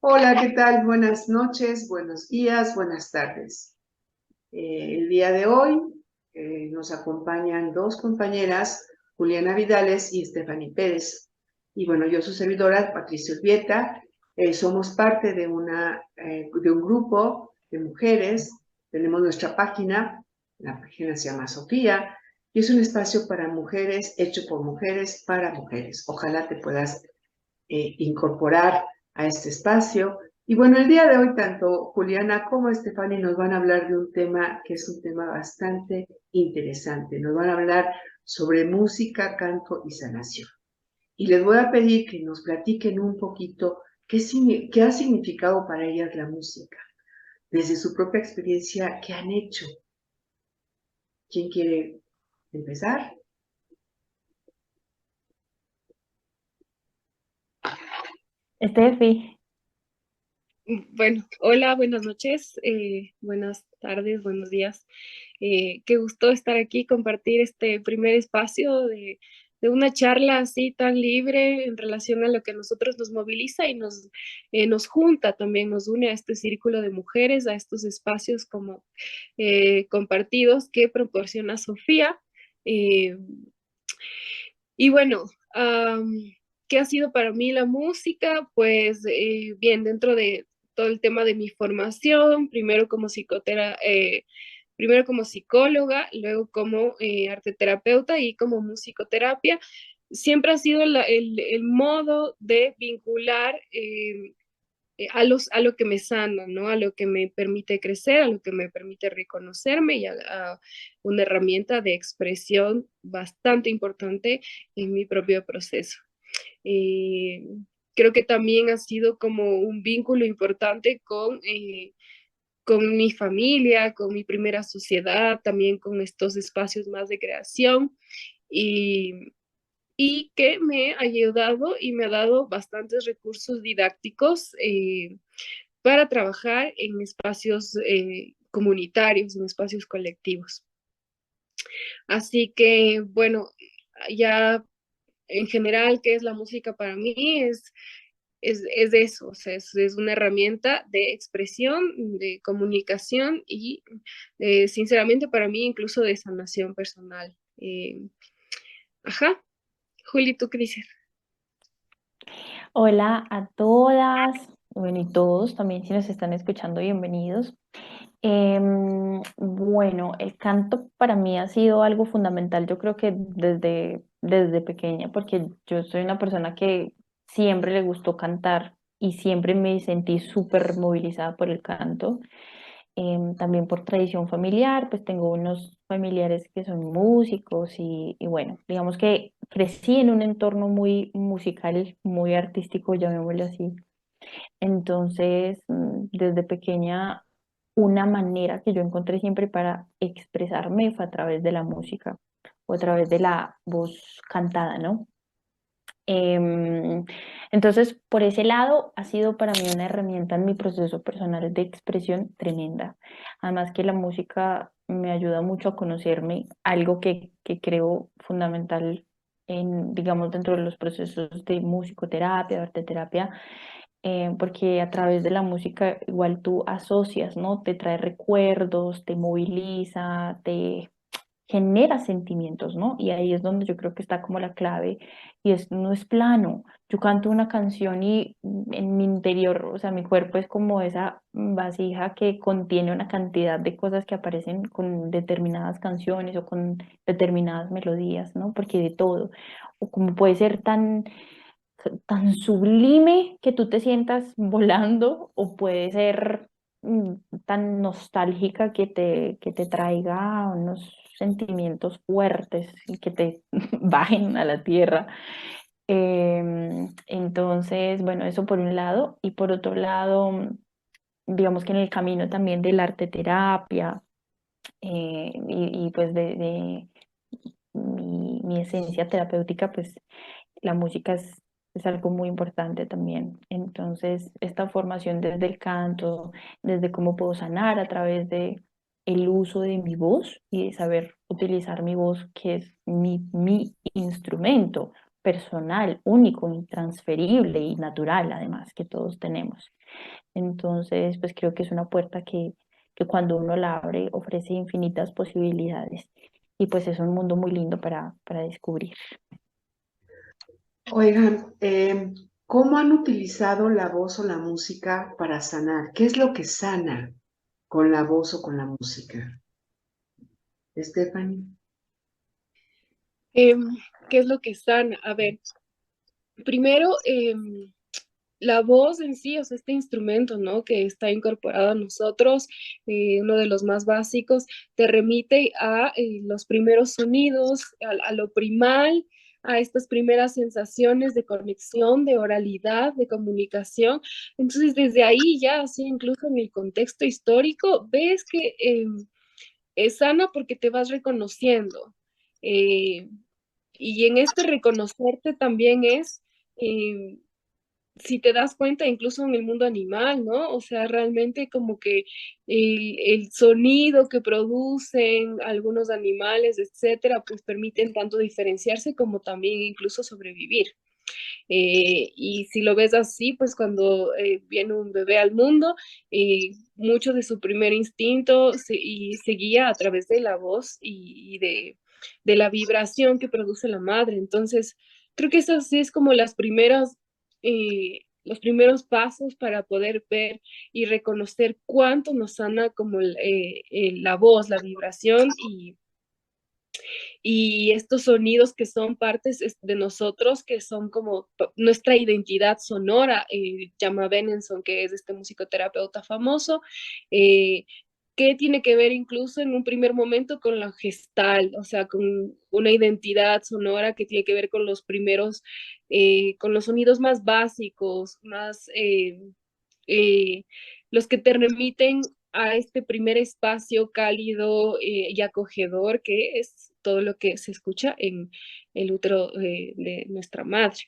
Hola, ¿qué tal? Buenas noches, buenos días, buenas tardes. El día de hoy nos acompañan dos compañeras, Juliana Vidales y Stephanie Pérez. Y bueno, yo, su servidora, Patricia Urbieta, somos parte de un grupo de mujeres. Tenemos nuestra página, la página se llama Sofía, y es un espacio para mujeres, hecho por mujeres, para mujeres. Ojalá te puedas incorporar a este espacio. Y bueno, el día de hoy tanto Juliana como Estefany nos van a hablar de un tema que es un tema bastante interesante. Nos van a hablar sobre música, canto y sanación. Y les voy a pedir que nos platiquen un poquito qué ha significado para ellas la música, desde su propia experiencia, qué han hecho. ¿Quién quiere empezar? Estefi, Bueno, hola, buenas noches, buenas tardes, buenos días. Qué gusto estar aquí, compartir este primer espacio de una charla así tan libre en relación a lo que a nosotros nos moviliza y nos junta también, nos une a este círculo de mujeres, a estos espacios como compartidos que proporciona Sofía. Eh, y bueno, ¿qué ha sido para mí la música? Pues bien, dentro de todo el tema de mi formación, primero como psicóloga, luego como arteterapeuta y como musicoterapia, siempre ha sido el modo de vincular a lo que me sana, ¿no? A lo que me permite crecer, a lo que me permite reconocerme y a una herramienta de expresión bastante importante en mi propio proceso. Eh, Creo que también ha sido como un vínculo importante con mi familia, con mi primera sociedad, también con estos espacios más de creación. Y, y que me ha ayudado y me ha dado bastantes recursos didácticos para trabajar en espacios comunitarios, en espacios colectivos. Así que, bueno, ya en general, ¿qué es la música para mí? Es eso, o sea, es una herramienta de expresión, de comunicación y, sinceramente, para mí, incluso de sanación personal. Ajá, Juli, ¿tú qué dices? hola a todas, bueno, y todos también si nos están escuchando, bienvenidos. Bueno, el canto para mí ha sido algo fundamental, yo creo que desde pequeña, porque yo soy una persona que siempre le gustó cantar y siempre me sentí súper movilizada por el canto. También por tradición familiar, pues tengo unos familiares que son músicos y bueno, digamos que crecí en un entorno muy musical, muy artístico, llamémoslo así. Entonces, desde pequeña, una manera que yo encontré siempre para expresarme fue a través de la música o a través de la voz cantada, ¿no? Em, entonces, por ese lado, ha sido para mí una herramienta en mi proceso personal de expresión tremenda. Además que la música me ayuda mucho a conocerme, algo que creo fundamental digamos, dentro de los procesos de musicoterapia, de arteterapia, porque a través de la música igual tú asocias, ¿no? Te trae recuerdos, te moviliza, te genera sentimientos, ¿no? Y ahí es donde yo creo que está como la clave y es, no es plano. Yo canto una canción y en mi interior, o sea, mi cuerpo es como esa vasija que contiene una cantidad de cosas que aparecen con determinadas canciones o con determinadas melodías, ¿no? Porque de todo. O como puede ser tan sublime que tú te sientas volando o puede ser mm, tan nostálgica que te traiga unos sentimientos fuertes y que te bajen a la tierra. Entonces, bueno, eso por un lado. Y por otro lado, digamos que en el camino también del arte terapia y pues de mi esencia terapéutica, pues la música es algo muy importante también. Entonces, esta formación desde el canto, desde cómo puedo sanar a través de el uso de mi voz y de saber utilizar mi voz, que es mi instrumento, personal, único, intransferible y natural, además, que todos tenemos. Entonces, pues creo que es una puerta que cuando uno la abre ofrece infinitas posibilidades y pues es un mundo muy lindo para descubrir. Oigan, ¿cómo han utilizado la voz o la música para sanar? ¿Qué es lo que sana con la voz o con la música? Stephanie. Em, ¿Qué es lo que sana? A ver, primero, la voz en sí, o sea, este instrumento, ¿no? Que está incorporado a nosotros, uno de los más básicos, te remite a los primeros sonidos, a lo primal, a estas primeras sensaciones de conexión, de oralidad, de comunicación. Entonces, desde ahí ya, así incluso en el contexto histórico, ves que es sana porque te vas reconociendo. Eh, y en este reconocerte también es... eh, si te das cuenta, incluso en el mundo animal, ¿no? O sea, realmente como que el sonido que producen algunos animales, etcétera, pues permiten tanto diferenciarse como también incluso sobrevivir. Y si lo ves así, pues cuando viene un bebé al mundo, mucho de su primer instinto se guía a través de la voz y de la vibración que produce la madre. Entonces, creo que eso sí es como los primeros pasos para poder ver y reconocer cuánto nos sana como la voz, la vibración y estos sonidos que son partes de nosotros, que son como nuestra identidad sonora. Llama Benenson, que es este musicoterapeuta famoso, que tiene que ver incluso en un primer momento con la gestal, o sea, con una identidad sonora que tiene que ver con los primeros, con los sonidos más básicos, más eh, los que te remiten a este primer espacio cálido y acogedor que es todo lo que se escucha en el útero de nuestra madre.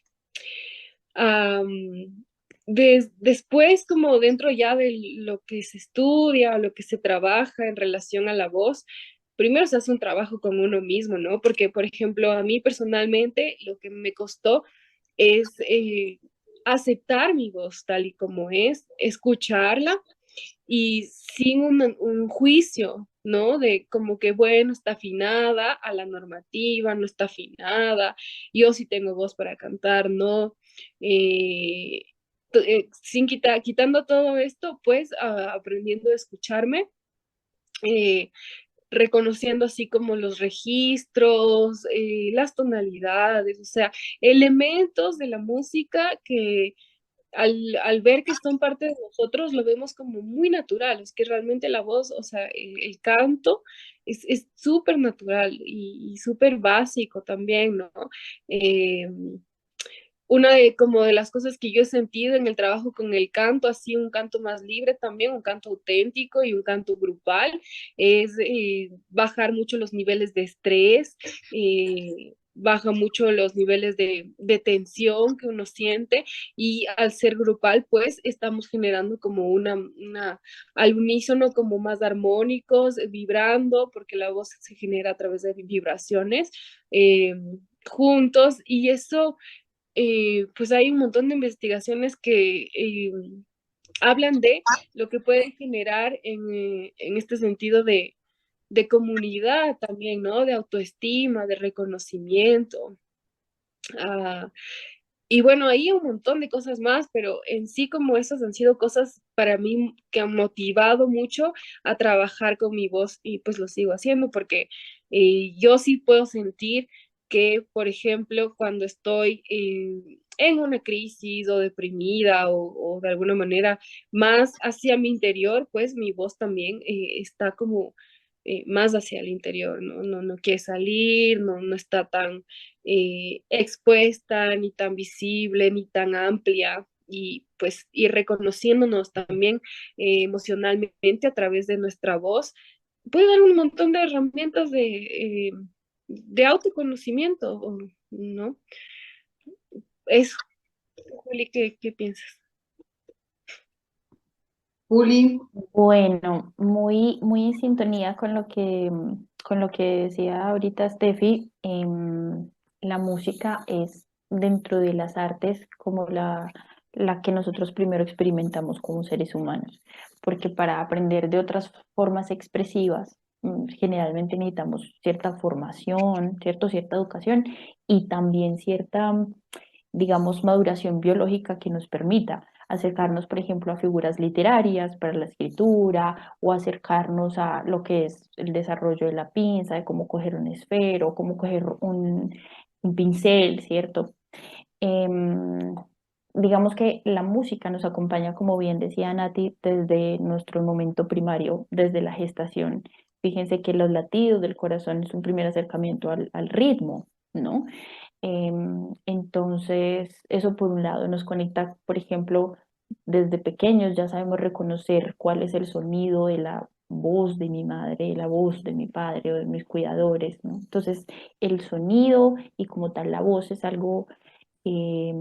Después, como dentro ya de lo que se estudia, lo que se trabaja en relación a la voz, primero se hace un trabajo con uno mismo, ¿no? Porque, por ejemplo, a mí personalmente lo que me costó es aceptar mi voz tal y como es, escucharla y sin un juicio, ¿no? De como que, bueno, está afinada a la normativa, no está afinada, yo sí tengo voz para cantar, ¿no? Eh, quitando todo esto, pues aprendiendo a escucharme, eh, reconociendo así como los registros, las tonalidades, o sea, elementos de la música que al ver que son parte de nosotros, lo vemos como muy natural, es que realmente la voz, o sea, el canto es súper natural y súper básico también, ¿no? Eh, una de como de las cosas que yo he sentido en el trabajo con el canto, así un canto más libre también, un canto auténtico y un canto grupal, es bajar mucho los niveles de estrés, baja mucho los niveles de tensión que uno siente y al ser grupal, pues estamos generando como al unísono como más armónicos, vibrando, porque la voz se genera a través de vibraciones juntos y eso pues hay un montón de investigaciones que hablan de lo que puede generar en este sentido de comunidad también, ¿no? De autoestima, de reconocimiento. Ah, y bueno, hay un montón de cosas más, pero en sí como esas han sido cosas para mí que han motivado mucho a trabajar con mi voz y pues lo sigo haciendo porque yo sí puedo sentir que, por ejemplo, cuando estoy en una crisis o deprimida o de alguna manera más hacia mi interior, pues mi voz también está como más hacia el interior, ¿no? No quiere salir, no está tan expuesta, ni tan visible, ni tan amplia, y pues ir reconociéndonos también emocionalmente a través de nuestra voz, puede dar un montón de herramientas de autoconocimiento, ¿no? Eso, Juli, ¿qué piensas? Juli, Bueno, muy en sintonía con lo que decía ahorita Steffi, la música es dentro de las artes como la que nosotros primero experimentamos como seres humanos, porque para aprender de otras formas expresivas, generalmente necesitamos cierta formación, cierta educación y también cierta, digamos, maduración biológica que nos permita acercarnos, por ejemplo, a figuras literarias para la escritura o acercarnos a lo que es el desarrollo de la pinza, de cómo coger un esfero, cómo coger un pincel, ¿cierto? Em, digamos que la música nos acompaña, como bien decía Nati, desde nuestro momento primario, desde la gestación. Fíjense que los latidos del corazón es un primer acercamiento al ritmo, ¿no? Entonces, eso por un lado nos conecta, por ejemplo, desde pequeños ya sabemos reconocer cuál es el sonido de la voz de mi madre, la voz de mi padre o de mis cuidadores, ¿no? Entonces, el sonido y como tal la voz es algo eh,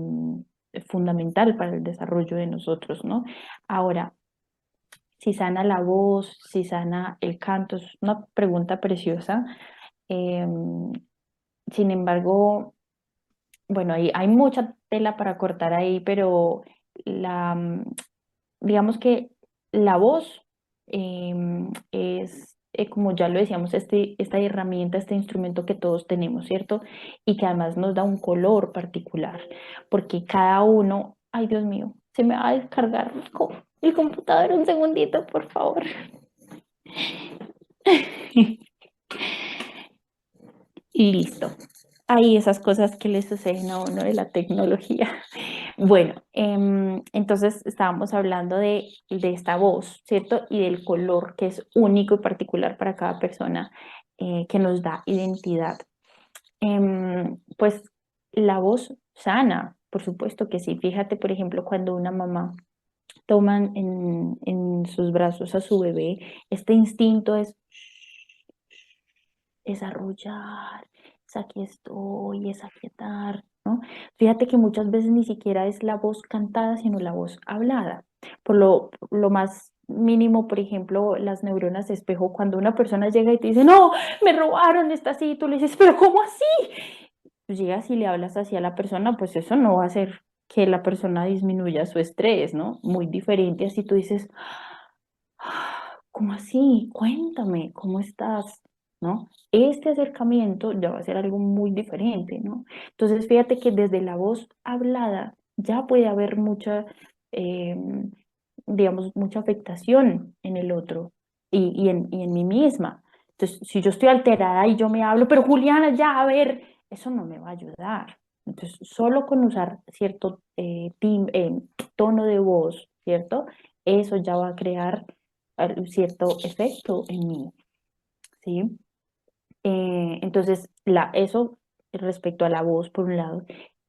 fundamental para el desarrollo de nosotros, ¿no? Ahora, si sana la voz, si sana el canto, es una pregunta preciosa. Eh, Sin embargo, bueno, hay mucha tela para cortar ahí, pero digamos que la voz es, como ya lo decíamos, esta herramienta, este instrumento que todos tenemos, ¿cierto? Y que además nos da un color particular, porque cada uno, ay Dios mío, se me va a descargar el computador un segundito, por favor. Listo. Hay esas cosas que le suceden a uno de la tecnología. Bueno, entonces estábamos hablando de esta voz, ¿cierto? Y del color que es único y particular para cada persona, que nos da identidad. Pues la voz sana, por supuesto que sí. Fíjate, por ejemplo, cuando una mamá toma en sus brazos a su bebé, este instinto es arrullar, es aquí estoy, es aquietar, ¿no? Fíjate que muchas veces ni siquiera es la voz cantada, sino la voz hablada. Por lo más mínimo, por ejemplo, las neuronas de espejo, cuando una persona llega y te dice, no, me robaron, está así, y tú le dices, pero ¿cómo así? Pues llegas y le hablas así a la persona, pues eso no va a hacer que la persona disminuya su estrés, ¿no? Muy diferente, así tú dices, ¿cómo así? Cuéntame, ¿cómo estás? ¿No? Este acercamiento ya va a ser algo muy diferente, ¿no? Entonces, fíjate que desde la voz hablada ya puede haber mucha, eh, digamos, mucha afectación en el otro y en mí misma. Entonces, si yo estoy alterada y yo me hablo, pero Juliana, ya, a ver, eso no me va a ayudar. Entonces, solo con usar cierto tono de voz, ¿cierto? Eso ya va a crear cierto efecto en mí, ¿sí? Entonces, eso respecto a la voz, por un lado,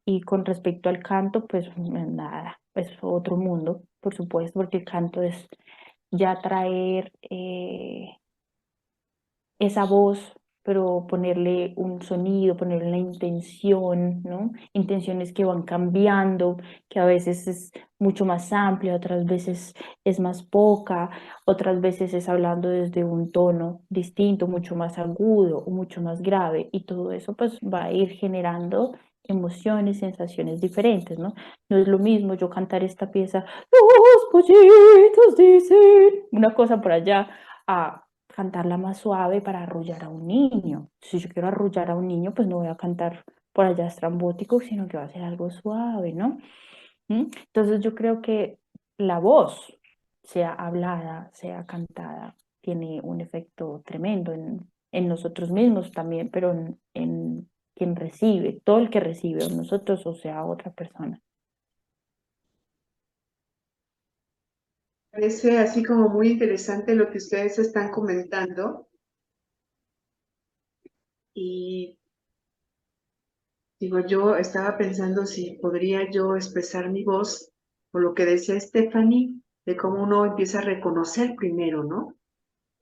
y con respecto al canto, pues nada, es otro mundo, por supuesto, porque el canto es ya traer esa voz, pero ponerle un sonido, ponerle una intención, ¿no? Intenciones que van cambiando, que a veces es mucho más amplia, otras veces es más poca, otras veces es hablando desde un tono distinto, mucho más agudo o mucho más grave, y todo eso pues va a ir generando emociones, sensaciones diferentes, ¿no? No es lo mismo yo cantar esta pieza, los pollitos dicen, una cosa por allá, a cantarla más suave para arrullar a un niño. Si yo quiero arrullar a un niño, pues no voy a cantar por allá estrambótico, sino que va a ser algo suave, ¿no? Entonces yo creo que la voz, sea hablada, sea cantada, tiene un efecto tremendo en nosotros mismos también, pero en quien recibe, todo el que recibe, o nosotros o sea otra persona. Parece así como muy interesante lo que ustedes están comentando y digo, yo estaba pensando si podría yo expresar mi voz por lo que decía Stephanie, de cómo uno empieza a reconocer primero, ¿no?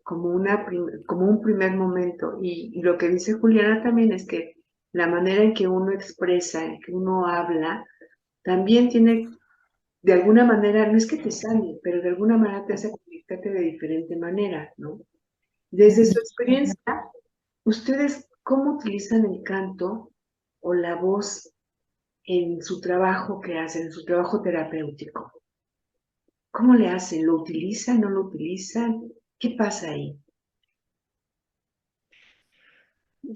Como un primer momento. Y lo que dice Juliana también es que la manera en que uno expresa, en que uno habla, también tiene, de alguna manera, no es que te sale, pero de alguna manera te hace comunicarte de diferente manera, ¿no? Desde su experiencia, ¿ustedes cómo utilizan el canto o la voz en su trabajo que hacen, en su trabajo terapéutico? ¿Cómo le hacen? ¿Lo utilizan? ¿No lo utilizan? ¿Qué pasa ahí?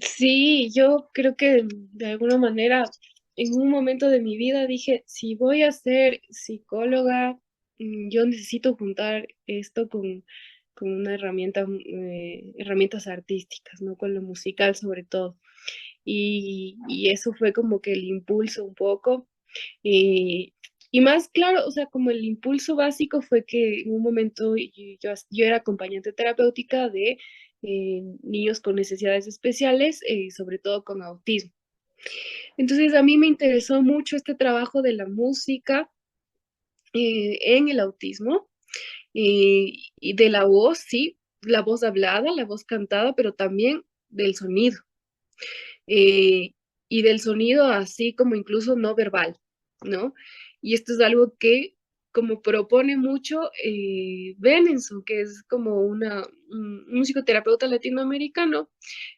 Sí, yo creo que de alguna manera en un momento de mi vida dije, si voy a ser psicóloga, yo necesito juntar esto con una herramienta, herramientas artísticas, ¿no? Con lo musical sobre todo. Y eso fue como que el impulso un poco. eh, y más claro, o sea, como el impulso básico fue que en un momento yo era acompañante terapéutica de niños con necesidades especiales, sobre todo con autismo. Entonces a mí me interesó mucho este trabajo de la música en el autismo y de la voz, sí, la voz hablada, la voz cantada, pero también del sonido. eh, y del sonido así como incluso no verbal, ¿no? Y esto es algo que como propone mucho Benenson, que es como un psicoterapeuta latinoamericano,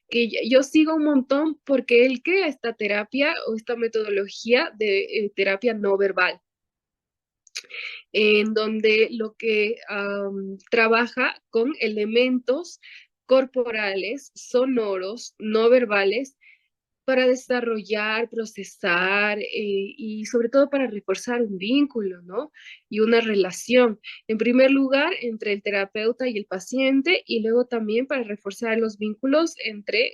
que yo sigo un montón porque él crea esta terapia o esta metodología de terapia no verbal, en donde lo que trabaja con elementos corporales, sonoros, no verbales, para desarrollar, procesar y sobre todo para reforzar un vínculo, ¿no? Y una relación. En primer lugar, entre el terapeuta y el paciente y luego también para reforzar los vínculos entre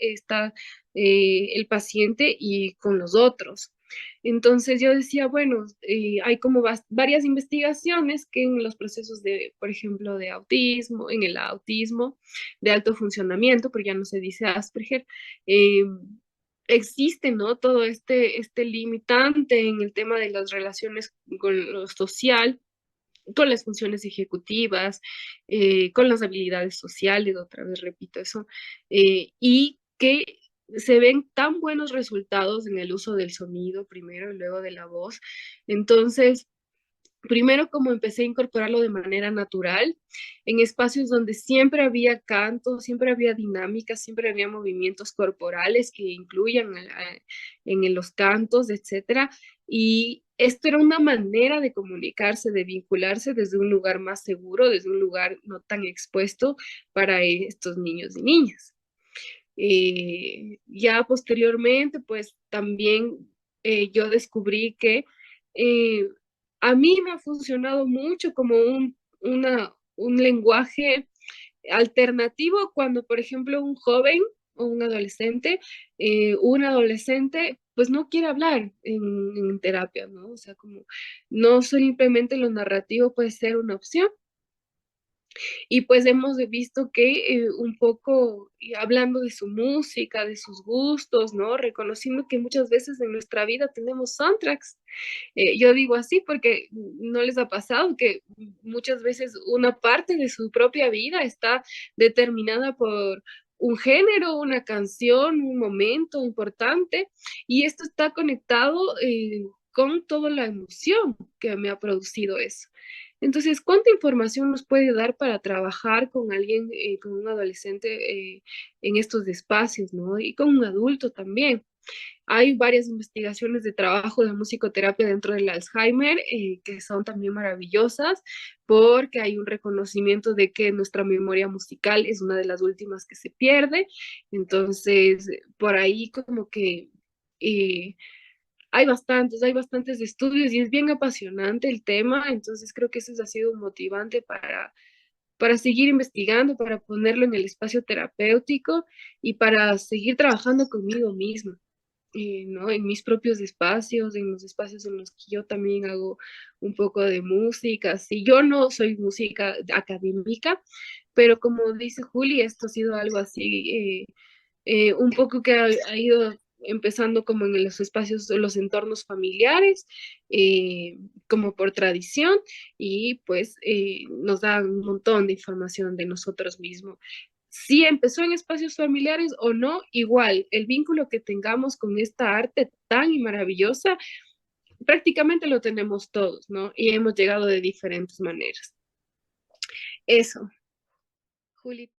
el paciente y con los otros. Entonces yo decía, bueno, hay como varias investigaciones que en los procesos de, por ejemplo, de autismo, en el autismo de alto funcionamiento, porque ya no se dice Asperger, eh, existe, ¿no? Todo este limitante en el tema de las relaciones con lo social, con las funciones ejecutivas, con las habilidades sociales, otra vez repito eso, y que se ven tan buenos resultados en el uso del sonido primero y luego de la voz. Entonces, primero como empecé a incorporarlo de manera natural, en espacios donde siempre había canto, siempre había dinámica, siempre había movimientos corporales que incluyan en los cantos, etcétera. Y esto era una manera de comunicarse, de vincularse desde un lugar más seguro, desde un lugar no tan expuesto para estos niños y niñas. Ya posteriormente, pues también yo descubrí que eh, a mí me ha funcionado mucho como un lenguaje alternativo cuando, por ejemplo, un joven o un adolescente, pues no quiere hablar en terapia, ¿no? O sea, como no simplemente lo narrativo puede ser una opción. Y pues hemos visto que un poco hablando de su música, de sus gustos, ¿no? Reconociendo que muchas veces en nuestra vida tenemos soundtracks. Yo digo así porque no les ha pasado que muchas veces una parte de su propia vida está determinada por un género, una canción, un momento importante, y esto está conectado con toda la emoción que me ha producido eso. Entonces, ¿cuánta información nos puede dar para trabajar con alguien, con un adolescente en estos espacios, ¿no? Y con un adulto también. Hay varias investigaciones de trabajo de musicoterapia dentro del Alzheimer que son también maravillosas porque hay un reconocimiento de que nuestra memoria musical es una de las últimas que se pierde. Entonces, por ahí como que eh, hay bastantes estudios y es bien apasionante el tema, entonces creo que eso ha sido un motivante para seguir investigando, para ponerlo en el espacio terapéutico y para seguir trabajando conmigo misma, ¿no? En mis propios espacios, en los espacios en los que yo también hago un poco de música. Sí, yo no soy música académica, pero como dice Juli, esto ha sido algo así un poco que ha ido empezando como en los espacios, los entornos familiares, como por tradición, y pues nos da un montón de información de nosotros mismos. Si empezó en espacios familiares o no, igual, el vínculo que tengamos con esta arte tan y maravillosa, prácticamente lo tenemos todos, ¿no? Y hemos llegado de diferentes maneras. Eso, Juli.